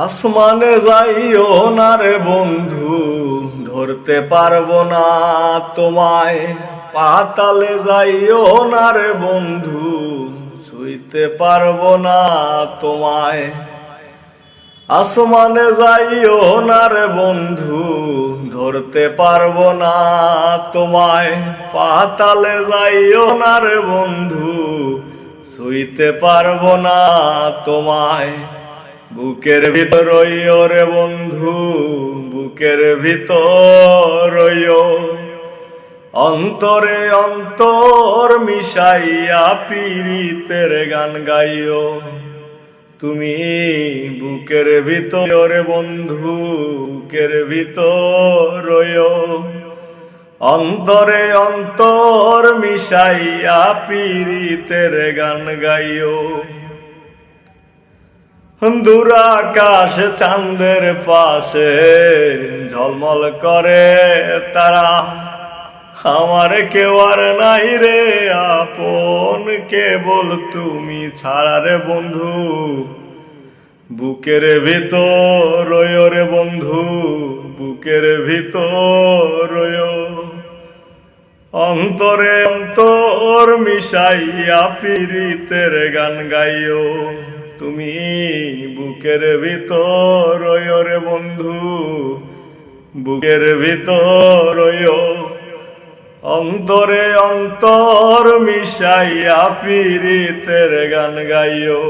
আসমানে যাইও না রে বন্ধু, ধরতে পারবো না তোমায়। পাতালে যাইও না রে বন্ধু, ছুঁইতে পারবো না তোমায়। আসমানে যাইও না রে বন্ধু, ধরতে পারবো না তোমায়। পাতালে যাইও না রে বন্ধু, ছুঁইতে পারবো না তোমায়। বুকের ভিতর রইও রে বন্ধু, বুকের ভিতর রইও। অন্তরে অন্তর মিশাইয়া পীড়িতের গান গাইও। তুমি বুকের ভিতর রে বন্ধু, বুকের ভিতর রইও। অন্তরে অন্তর মিশাইয়া পীড়িতের গান গাইও। দূর আকাশ চাঁদের পাশে ঝলমল করে তারা, আমার কেউ আর নাই রে আপন, কেবল তুমি ছাড়া রে বন্ধু। বুকের ভিতর রইও রে বন্ধু, বুকের ভিতর রইও। অন্তরে অন্তর মিশাইয়া পীড়িতের গান গাইও। তুমি বুকের ভিতর রইও রে বন্ধু, বুকের ভিতর রইও। অন্তরে অন্তর মিশাইয়া পীড়িতের গান গাইও।